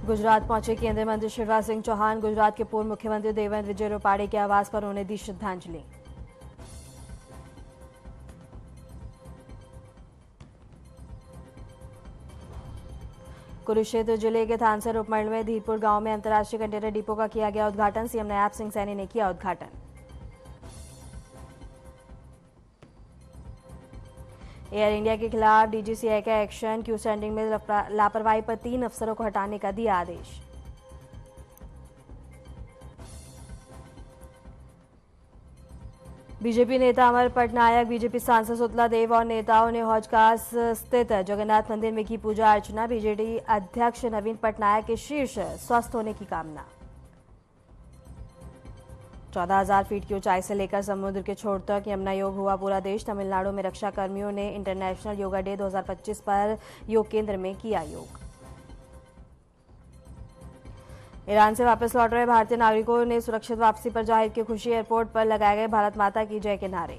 गुजरात पहुंचे केंद्रीय मंत्री शिवराज सिंह चौहान। गुजरात के पूर्व मुख्यमंत्री देवेंद्र विजय रूपाणी के आवास पर उन्हें दी श्रद्धांजलि। कुरुक्षेत्र जिले के थानसर उपमंडल में धीरपुर गांव में अंतर्राष्ट्रीय कंटेनर डिपो का किया गया उद्घाटन। सीएम नयाब सिंह सैनी ने किया उद्घाटन। एयर इंडिया के खिलाफ डीजीसीए का एक्शन। क्यू सेंडिंग में लापरवाही पर 3 अफसरों को हटाने का दिया आदेश। बीजेपी नेता अमर पटनायक, बीजेपी सांसद सुतला देव और नेताओं ने हौजखास स्थित जगन्नाथ मंदिर में की पूजा अर्चना। बीजेडी अध्यक्ष नवीन पटनायक के शीर्ष स्वस्थ होने की कामना। 14,000 फीट की ऊंचाई से लेकर समुद्र के छोर तक यमुना योग हुआ पूरा देश। तमिलनाडु में रक्षा कर्मियों ने इंटरनेशनल योगा डे 2025 पर योग केंद्र में किया योग। ईरान से वापस लौट रहे भारतीय नागरिकों ने सुरक्षित वापसी पर जाहिर की खुशी। एयरपोर्ट पर लगाए गए भारत माता की जय के नारे।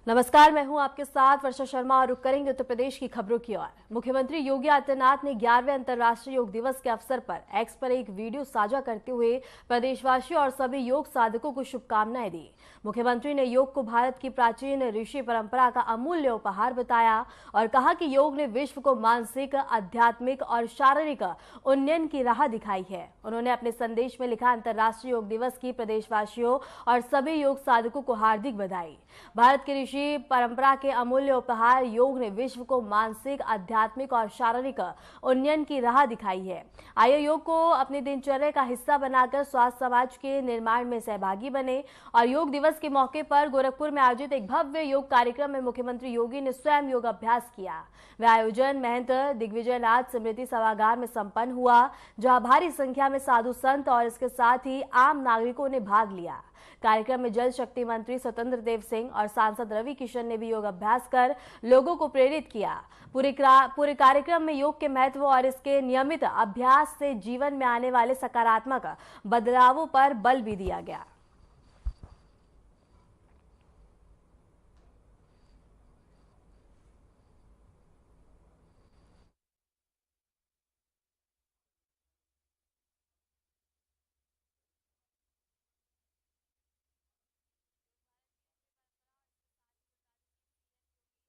नमस्कार, मैं हूं आपके साथ वर्षा शर्मा और रुक करेंगे उत्तर प्रदेश की खबरों की ओर। मुख्यमंत्री योगी आदित्यनाथ ने 11वें अंतर्राष्ट्रीय योग दिवस के अवसर पर एक्स पर एक वीडियो साझा करते हुए प्रदेशवासियों और सभी योग साधकों को शुभकामनाएं दी। मुख्यमंत्री ने योग को भारत की प्राचीन ऋषि परंपरा का अमूल्य उपहार बताया और कहा कि योग ने विश्व को मानसिक, आध्यात्मिक और शारीरिक उन्नयन की राह दिखाई है। उन्होंने अपने संदेश में लिखा, अंतर्राष्ट्रीय योग दिवस की प्रदेशवासियों और सभी योग साधकों को हार्दिक बधाई। भारत के ऋषि परंपरा के अमूल्य उपहार योग ने विश्व को मानसिक, आध्यात्मिक और शारीरिक उन्नयन की राह दिखाई है। आइए योग को अपनी दिनचर्या का हिस्सा बनाकर स्वास्थ्य समाज के निर्माण में सहभागी बने। और योग दिवस के मौके पर गोरखपुर में आयोजित एक भव्य योग कार्यक्रम में मुख्यमंत्री योगी ने स्वयं योग अभ्यास किया। वह आयोजन महंत दिग्विजय नाथ स्मृति सभागार में संपन्न हुआ, जहां भारी संख्या में साधु संत और इसके साथ ही आम नागरिकों ने भाग लिया। कार्यक्रम में जल शक्ति मंत्री स्वतंत्र देव सिंह और सांसद रवि किशन ने भी योग अभ्यास कर लोगों को प्रेरित किया। पूरे कार्यक्रम में योग के महत्व और इसके नियमित अभ्यास से जीवन में आने वाले सकारात्मक बदलावों पर बल भी दिया गया।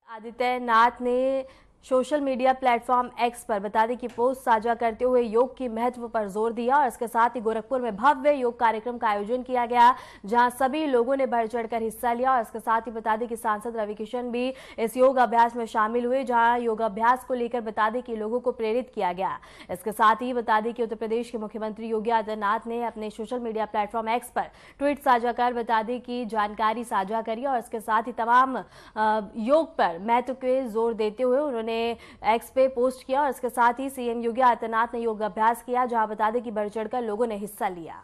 आदित्यनाथ ने सोशल मीडिया प्लेटफॉर्म एक्स पर बता दें कि पोस्ट साझा करते हुए योग की महत्व पर जोर दिया और इसके साथ ही गोरखपुर में भव्य योग कार्यक्रम का आयोजन किया गया, जहां सभी लोगों ने बढ़ चढ़कर हिस्सा लिया। और इसके साथ ही बता दें कि सांसद रवि किशन भी इस योग अभ्यास में शामिल हुए, जहां योग अभ्यास को लेकर बता दें कि लोगों को प्रेरित किया गया। इसके साथ ही बता दें कि उत्तर प्रदेश के मुख्यमंत्री योगी आदित्यनाथ ने अपने सोशल मीडिया प्लेटफॉर्म एक्स पर ट्वीट साझा कर बता दें कि जानकारी साझा करी और इसके साथ ही तमाम योग पर महत्व के जोर देते हुए उन्होंने एक्स पे पोस्ट किया। और इसके साथ ही सीएम योगी आदित्यनाथ ने योग अभ्यास किया, जहां बता दें कि बढ़ चढ़कर लोगों ने हिस्सा लिया।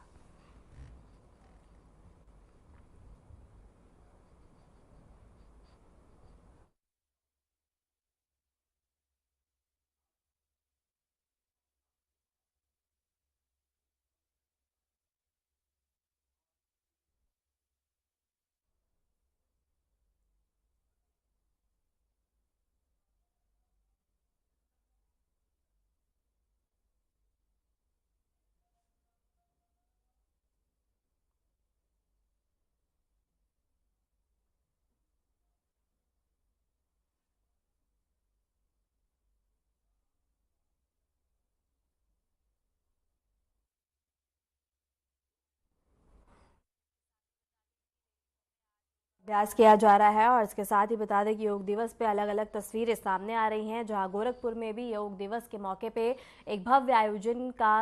अभ्यास किया जा रहा है। और इसके साथ ही बता दें कि योग दिवस पे अलग अलग तस्वीरें सामने आ रही हैं, जहां गोरखपुर में भी योग दिवस के मौके पे एक भव्य आयोजन का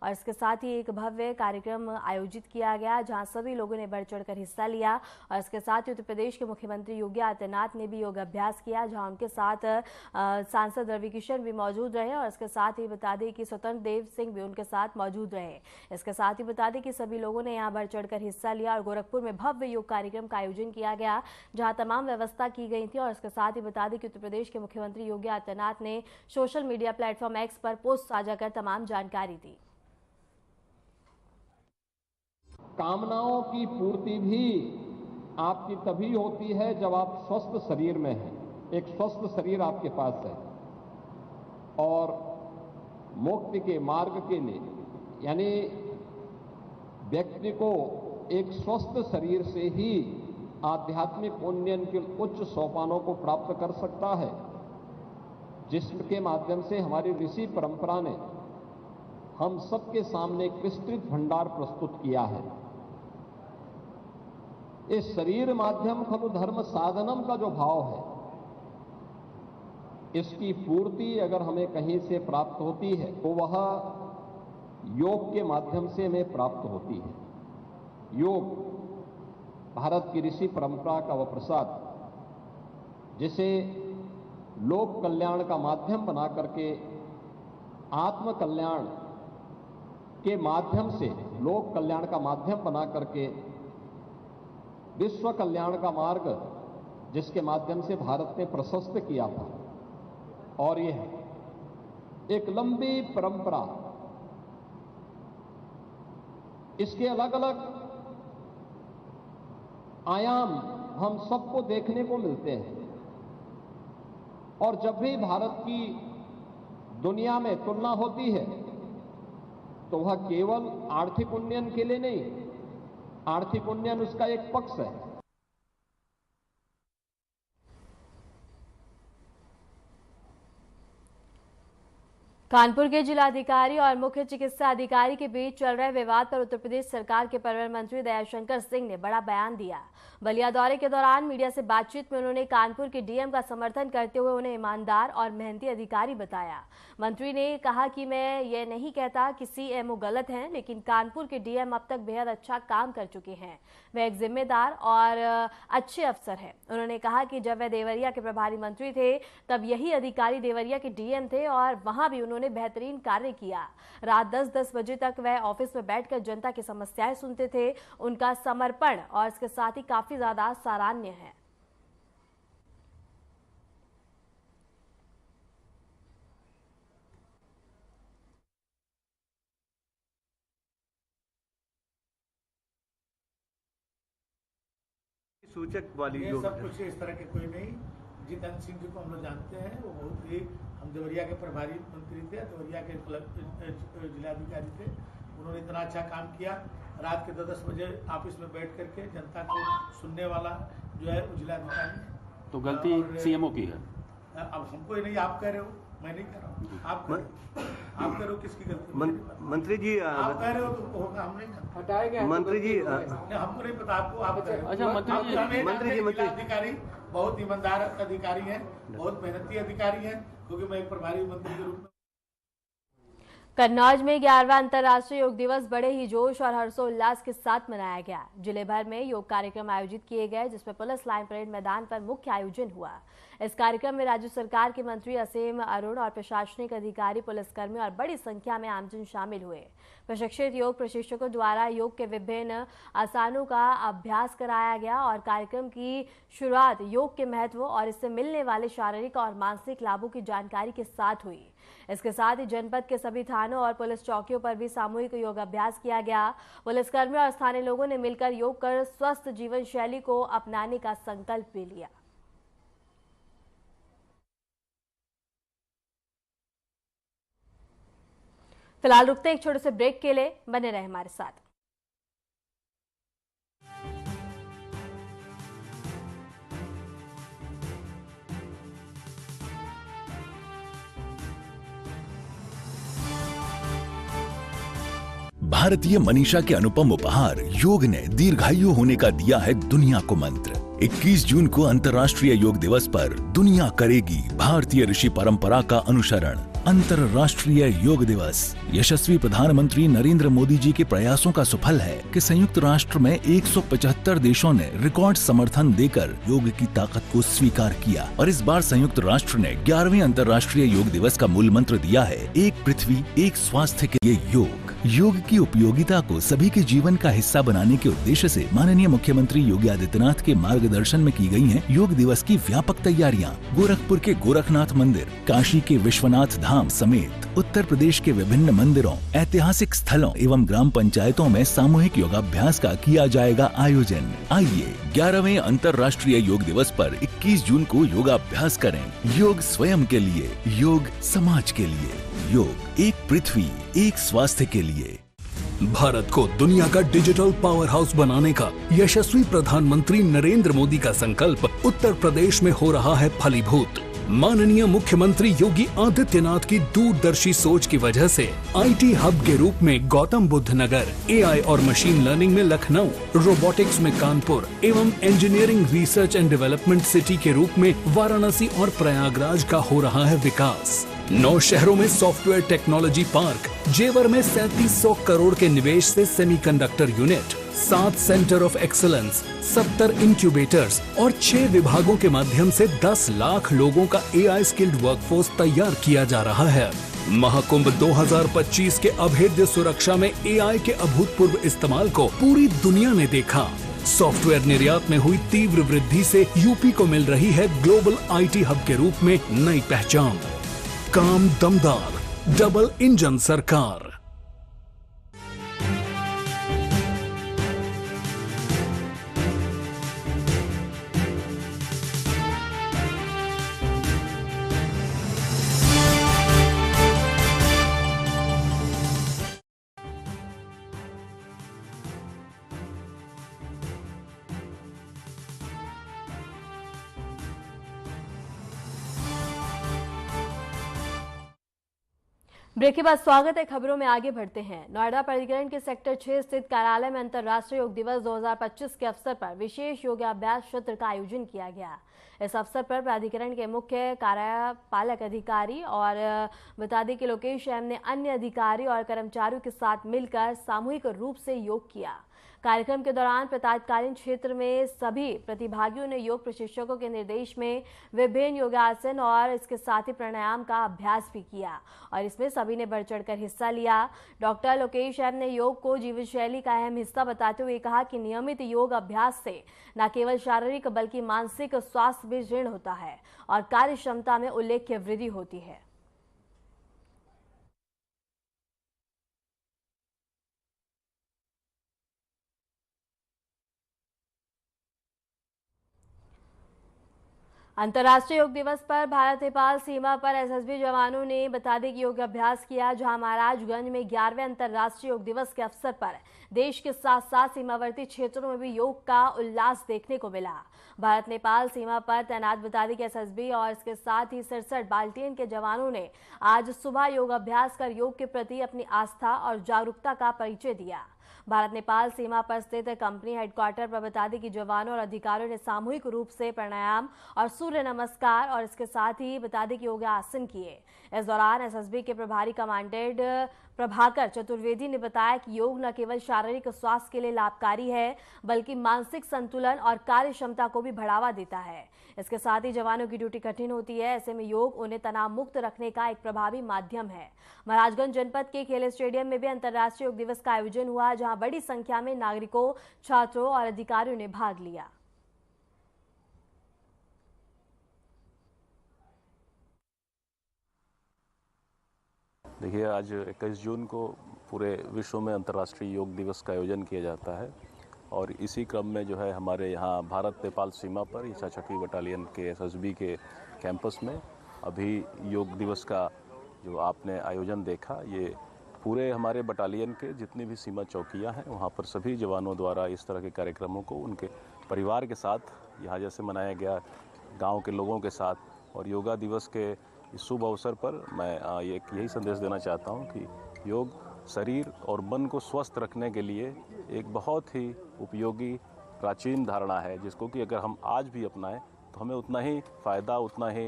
और इसके साथ ही एक भव्य कार्यक्रम आयोजित किया गया, जहां सभी लोगों ने बढ़ चढ़कर हिस्सा लिया। और इसके साथ ही उत्तर प्रदेश के मुख्यमंत्री योगी आदित्यनाथ ने भी योग अभ्यास किया, जहाँ उनके साथ सांसद रवि किशन भी मौजूद रहे। और इसके साथ ही बता दें कि स्वतंत्र देव सिंह भी उनके साथ मौजूद रहे। इसके साथ ही बता दें कि सभी लोगों ने यहाँ बढ़ चढ़कर हिस्सा लिया और गोरखपुर में भव्य योग कार्यक्रम का आयोजन किया गया, जहां तमाम व्यवस्था की गई थी। और इसके साथ ही बता दें कि उत्तर प्रदेश के मुख्यमंत्री योगी आदित्यनाथ ने सोशल मीडिया प्लेटफॉर्म एक्स पर पोस्ट साझा कर तमाम जानकारी दी। कामनाओं की पूर्ति भी आपकी तभी होती है जब आप स्वस्थ शरीर में हैं। एक स्वस्थ शरीर आपके पास है और मुक्ति के मार्ग के लिए, यानी व्यक्ति को एक स्वस्थ शरीर से ही आध्यात्मिक उन्नयन के उच्च सोपानों को प्राप्त कर सकता है, जिसके माध्यम से हमारी ऋषि परंपरा ने हम सबके सामने एक विस्तृत भंडार प्रस्तुत किया है। इस शरीर माध्यम खलु धर्म साधनम का जो भाव है, इसकी पूर्ति अगर हमें कहीं से प्राप्त होती है तो वह योग के माध्यम से हमें प्राप्त होती है। योग भारत की ऋषि परंपरा का वह प्रसाद, जिसे लोक कल्याण का माध्यम बना करके आत्म कल्याण के माध्यम से, लोक कल्याण का माध्यम बना करके विश्व कल्याण का मार्ग जिसके माध्यम से भारत ने प्रशस्त किया था। और यह एक लंबी परंपरा, इसके अलग अलग आयाम हम सबको देखने को मिलते हैं। और जब भी भारत की दुनिया में तुलना होती है तो वह केवल आर्थिक उन्नयन के लिए नहीं, आर्थिक उन्नयन उसका एक पक्ष है। कानपुर के जिलाधिकारी और मुख्य चिकित्सा अधिकारी के बीच चल रहे विवाद पर उत्तर प्रदेश सरकार के परिवहन मंत्री दयाशंकर सिंह ने बड़ा बयान दिया। बलिया दौरे के दौरान मीडिया से बातचीत में उन्होंने कानपुर के डीएम का समर्थन करते हुए उन्हें ईमानदार और मेहनती अधिकारी बताया। मंत्री ने कहा कि मैं ये नहीं कहता कि सीएमओ गलत हैं, लेकिन कानपुर के डीएम अब तक बेहद अच्छा काम कर चुके हैं। वे एक जिम्मेदार और अच्छे अफसर हैं। उन्होंने कहा कि जब वे देवरिया के प्रभारी मंत्री थे तब यही अधिकारी देवरिया के डीएम थे और वहां भी उन्होंने बेहतरीन कार्य किया। रात 10-10 बजे तक वह ऑफिस में बैठकर जनता की समस्याएं सुनते थे। उनका समर्पण और इसके साथ ही काफी ज्यादा सराहनीय है। सूचक वाली ये सब कुछ इस तरह के कोई नहीं। जितेंद्र सिंह जी को हम लोग जानते हैं, वो बहुत ही, हम देवरिया के प्रभारी मंत्री थे, देवरिया के जिलाधिकारी थे। उन्होंने इतना अच्छा काम किया। रात के 10-10 बजे ऑफिस में बैठ करके जनता को सुनने वाला जो है वो जिलाधिकारी। तो गलती सीएमओ की है। अब हमको नहीं, आप कह रहे हो, मैं नहीं कह रहा हूँ। आप कह रहे हो किसकी गलती? मंत्री जी आप कह रहे हो तो होगा, हम नहीं हटाए गए। मंत्री जी हमको नहीं पता, आपको आप कह रहे हो। अच्छा मंत्री जी अधिकारी बहुत ईमानदार अधिकारी हैं, बहुत मेहनती अधिकारी हैं, क्योंकि मैं एक प्रभारी मंत्री के रूप में। कन्नौज में 11वां अंतर्राष्ट्रीय योग दिवस बड़े ही जोश और हर्षोल्लास के साथ मनाया गया। जिले भर में योग कार्यक्रम आयोजित किए गए, जिसमें पुलिस लाइन परेड मैदान पर मुख्य आयोजन हुआ। इस कार्यक्रम में राज्य सरकार के मंत्री असीम अरुण और प्रशासनिक अधिकारी, पुलिसकर्मी और बड़ी संख्या में आमजन शामिल हुए। प्रशिक्षित योग प्रशिक्षकों द्वारा योग के विभिन्न आसनों का अभ्यास कराया गया और कार्यक्रम की शुरुआत योग के महत्व और इससे मिलने वाले शारीरिक और मानसिक लाभों की जानकारी के साथ हुई। इसके साथ ही जनपद के सभी थानों और पुलिस चौकियों पर भी सामूहिक योग अभ्यास किया गया। पुलिसकर्मी और स्थानीय लोगों ने मिलकर योग कर स्वस्थ जीवन शैली को अपनाने का संकल्प भी लिया। फिलहाल रुकते एक छोटे से ब्रेक के लिए, बने रहे हमारे साथ। भारतीय मनीषा के अनुपम उपहार योग ने दीर्घायु होने का दिया है दुनिया को मंत्र। 21 जून को अंतर्राष्ट्रीय योग दिवस पर दुनिया करेगी भारतीय ऋषि परंपरा का अनुसरण। अंतर्राष्ट्रीय योग दिवस यशस्वी प्रधानमंत्री नरेंद्र मोदी जी के प्रयासों का सुफल है कि संयुक्त राष्ट्र में 175 देशों ने रिकॉर्ड समर्थन देकर योग की ताकत को स्वीकार किया और इस बार संयुक्त राष्ट्र ने 11वें अंतर्राष्ट्रीय योग दिवस का मूल मंत्र दिया है, एक पृथ्वी एक स्वास्थ्य के लिए योग। योग की उपयोगिता को सभी के जीवन का हिस्सा बनाने के उद्देश्य से माननीय मुख्यमंत्री योगी आदित्यनाथ के मार्गदर्शन में की गई हैं योग दिवस की व्यापक तैयारियां। गोरखपुर के गोरखनाथ मंदिर, काशी के विश्वनाथ धाम समेत उत्तर प्रदेश के विभिन्न मंदिरों, ऐतिहासिक स्थलों एवं ग्राम पंचायतों में सामूहिक योगाभ्यास का किया जाएगा आयोजन। आइए 11वें अंतर्राष्ट्रीय योग दिवस पर 21 जून को योगाभ्यास करें। योग स्वयं के लिए, योग समाज के लिए, योग एक पृथ्वी एक स्वास्थ्य के लिए। भारत को दुनिया का डिजिटल पावर हाउस बनाने का यशस्वी प्रधानमंत्री नरेंद्र मोदी का संकल्प उत्तर प्रदेश में हो रहा है फलीभूत। माननीय मुख्यमंत्री योगी आदित्यनाथ की दूरदर्शी सोच की वजह से आईटी हब के रूप में गौतम बुद्ध नगर, एआई और मशीन लर्निंग में लखनऊ, रोबोटिक्स में कानपुर एवं engineering research and development city के रूप में वाराणसी और प्रयागराज का हो रहा है विकास। 9 शहरों में सॉफ्टवेयर टेक्नोलॉजी पार्क, जेवर में 3700 करोड़ के निवेश से semiconductor unit, 7 centre of excellence, 70 incubators और 6 विभागों के माध्यम से 10 लाख लोगों का एआई स्किल्ड वर्कफोर्स तैयार किया जा रहा है। महाकुंभ 2025 के अभेद्य सुरक्षा में एआई के अभूतपूर्व इस्तेमाल को पूरी दुनिया ने देखा। सॉफ्टवेयर निर्यात में हुई तीव्र वृद्धि से यूपी को मिल रही है ग्लोबल आईटी हब के रूप में नई पहचान। काम दमदार, डबल इंजन सरकार। ब्रेक के बाद स्वागत है। खबरों में आगे बढ़ते हैं। नोएडा प्राधिकरण के सेक्टर 6 स्थित कार्यालय में अंतर्राष्ट्रीय योग दिवस 2025 के अवसर पर विशेष योगाभ्यास सत्र का आयोजन किया गया। इस अवसर पर प्राधिकरण के मुख्य कार्यपालक अधिकारी और बता दें कि लोकेश एम ने अन्य अधिकारी और कर्मचारियों के साथ मिलकर सामूहिक रूप से योग किया। कार्यक्रम के दौरान प्रतापकालीन क्षेत्र में सभी प्रतिभागियों ने योग प्रशिक्षकों के निर्देश में विभिन्न योगासन और इसके साथ ही प्राणायाम का अभ्यास भी किया और इसमें सभी ने बढ़ चढ़कर हिस्सा लिया। डॉक्टर लोकेश एम ने योग को जीवन शैली का अहम हिस्सा बताते हुए कहा कि नियमित योग अभ्यास से न केवल शारीरिक बल्कि मानसिक स्वास्थ्य भी दृढ़ होता है और कार्य क्षमता में उल्लेखनीय वृद्धि होती है। अंतर्राष्ट्रीय योग दिवस पर भारत नेपाल सीमा पर एसएसबी जवानों ने बता दें कि योग अभ्यास किया, जहां महाराजगंज में 11वें अंतर्राष्ट्रीय योग दिवस के अवसर पर देश के साथ साथ सीमावर्ती क्षेत्रों में भी योग का उल्लास देखने को मिला। भारत नेपाल सीमा पर तैनात बता दें कि एसएसबी और इसके साथ ही 67 बाल्टियन के जवानों ने आज सुबह योग अभ्यास कर योग के प्रति अपनी आस्था और जागरूकता का परिचय दिया। भारत नेपाल सीमा पर स्थित कंपनी हेडक्वार्टर पर बता दें कि जवानों और अधिकारियों ने सामूहिक रूप से प्राणायाम और सूर्य नमस्कार और इसके साथ ही बता दें कि योगासन किए। इस दौरान एसएसबी के प्रभारी कमांडेंट प्रभाकर चतुर्वेदी ने बताया कि योग न केवल शारीरिक स्वास्थ्य के लिए लाभकारी है बल्कि मानसिक संतुलन और कार्य क्षमता को भी बढ़ावा देता है। इसके साथ ही जवानों की ड्यूटी कठिन होती है, ऐसे में योग उन्हें तनाव मुक्त रखने का एक प्रभावी माध्यम है। महाराजगंज जनपद के खेल स्टेडियम में भी अंतर्राष्ट्रीय योग दिवस का आयोजन हुआ, जहां बड़ी संख्या में नागरिकों, छात्रों और अधिकारियों ने भाग लिया। देखिए, आज 21 जून को पूरे विश्व में अंतर्राष्ट्रीय योग दिवस का आयोजन किया जाता है और इसी क्रम में जो है हमारे यहाँ भारत नेपाल सीमा पर 66वीं बटालियन के एसएसबी के कैंपस में अभी योग दिवस का जो आपने आयोजन देखा, ये पूरे हमारे बटालियन के जितनी भी सीमा चौकियाँ हैं वहाँ पर सभी जवानों द्वारा इस तरह के कार्यक्रमों को उनके परिवार के साथ यहाँ जैसे मनाया गया, गाँव के लोगों के साथ। और योगा दिवस के इस शुभ अवसर पर मैं यही संदेश देना चाहता हूँ कि योग शरीर और मन को स्वस्थ रखने के लिए एक बहुत ही उपयोगी प्राचीन धारणा है, जिसको कि अगर हम आज भी अपनाएं तो हमें उतना ही फ़ायदा, उतना ही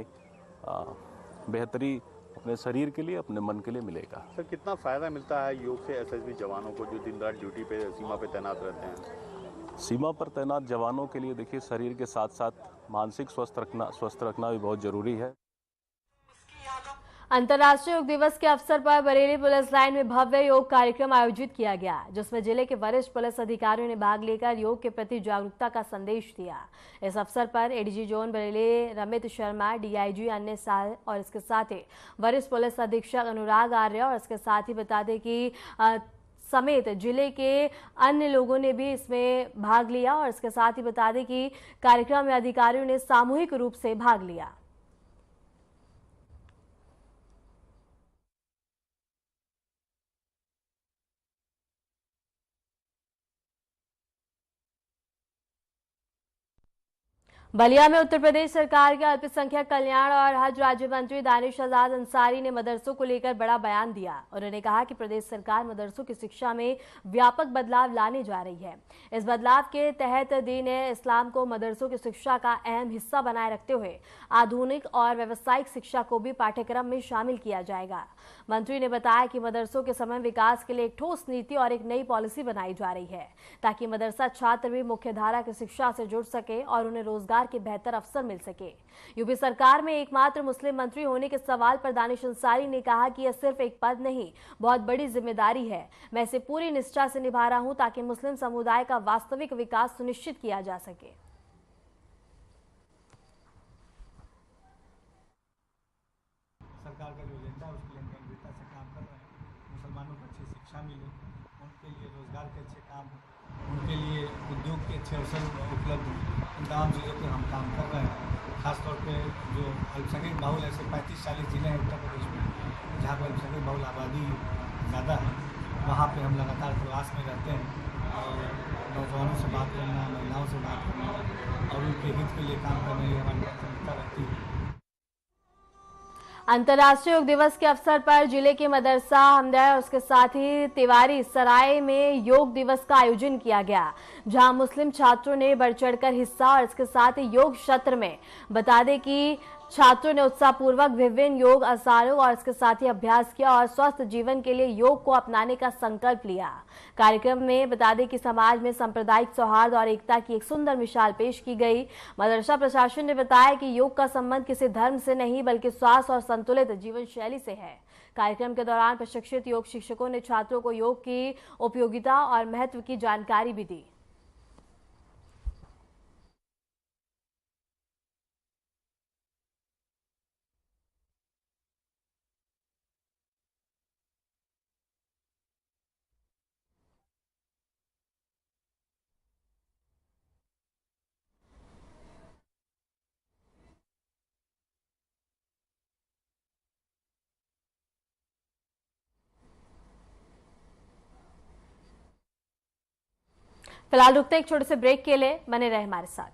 बेहतरी अपने शरीर के लिए, अपने मन के लिए मिलेगा। सर, कितना फ़ायदा मिलता है योग से एसएसबी जवानों को जो दिन रात ड्यूटी पे सीमा पे तैनात रहते हैं? सीमा पर तैनात जवानों के लिए देखिए, शरीर के साथ साथ मानसिक स्वस्थ रखना भी बहुत ज़रूरी है। अंतर्राष्ट्रीय योग दिवस के अवसर पर बरेली पुलिस लाइन में भव्य योग कार्यक्रम आयोजित किया गया, जिसमें जिले के वरिष्ठ पुलिस अधिकारियों ने भाग लेकर योग के प्रति जागरूकता का संदेश दिया। इस अवसर पर ADG zone Bareilly Ramit Sharma, DIG अन्य और इसके साथ ही वरिष्ठ पुलिस अधीक्षक अनुराग आर्य और इसके साथ ही बता दें कि समेत जिले के अन्य लोगों ने भी इसमें भाग लिया और इसके साथ ही बता दें कि कार्यक्रम में अधिकारियों ने सामूहिक रूप से भाग लिया। बलिया में उत्तर प्रदेश सरकार के अल्पसंख्यक कल्याण और हज राज्य मंत्री दानिश आजाद अंसारी ने मदरसों को लेकर बड़ा बयान दिया। उन्होंने कहा कि प्रदेश सरकार मदरसों की शिक्षा में व्यापक बदलाव लाने जा रही है। इस बदलाव के तहत दीन इस्लाम को मदरसों की शिक्षा का अहम हिस्सा बनाए रखते हुए आधुनिक और व्यावसायिक शिक्षा को भी पाठ्यक्रम में शामिल किया जाएगा। मंत्री ने बताया कि मदरसों के समय विकास के लिए एक ठोस नीति और एक नई पॉलिसी बनाई जा रही है, ताकि मदरसा छात्र भी मुख्यधारा की शिक्षा से जुड़ सके और उन्हें रोजगार के बेहतर अवसर मिल सके। यूपी सरकार में एकमात्र मुस्लिम मंत्री होने के सवाल पर दानिश अंसारी ने कहा कि यह सिर्फ एक पद नहीं, बहुत बड़ी जिम्मेदारी है। मैं इसे पूरी निष्ठा से निभा रहा हूं ताकि मुस्लिम समुदाय का वास्तविक विकास सुनिश्चित किया जा सके। सरकार का जो एजेंडा है उसके लिए हम गंभीरता से काम कर रहे हैं। मुसलमानों को अच्छी शिक्षा मिले, उनके लिए रोजगार के अच्छे काम, उनके लिए उद्योग के अच्छे अवसर उपलब्ध हों, इन तमाम चीज़ों पर हम काम कर रहे हैं। खासतौर पे जो अल्पसंख्यक बाहुल ऐसे 35-40 जिले हैं उत्तर प्रदेश में जहाँ पर अल्पसंख्यक बाहुल आबादी ज़्यादा है, वहाँ पे हम लगातार प्रवास में रहते हैं और नौजवानों से बात करना, महिलाओं से बात करना और उनके हित के लिए काम करने की हमारी प्राथमिकता रहती है। अंतर्राष्ट्रीय योग दिवस के अवसर पर जिले के मदरसा हमदर्द और उसके साथ ही तिवारी सराय में योग दिवस का आयोजन किया गया, जहां मुस्लिम छात्रों ने बढ़ चढ़कर हिस्सा और इसके साथ ही योग सत्र में बता दें कि छात्रों ने उत्साहपूर्वक विभिन्न योग आसनों और इसके साथ ही अभ्यास किया और स्वस्थ जीवन के लिए योग को अपनाने का संकल्प लिया। कार्यक्रम में बता दें कि समाज में सांप्रदायिक सौहार्द और एकता की एक सुंदर मिसाल पेश की गई। मदरसा प्रशासन ने बताया कि योग का संबंध किसी धर्म से नहीं बल्कि स्वास्थ्य और संतुलित जीवन शैली से है। कार्यक्रम के दौरान प्रशिक्षित योग शिक्षकों ने छात्रों को योग की उपयोगिता और महत्व की जानकारी भी दी। फिलहाल रुकते एक छोटे से ब्रेक के लिए, बने रहे हमारे साथ।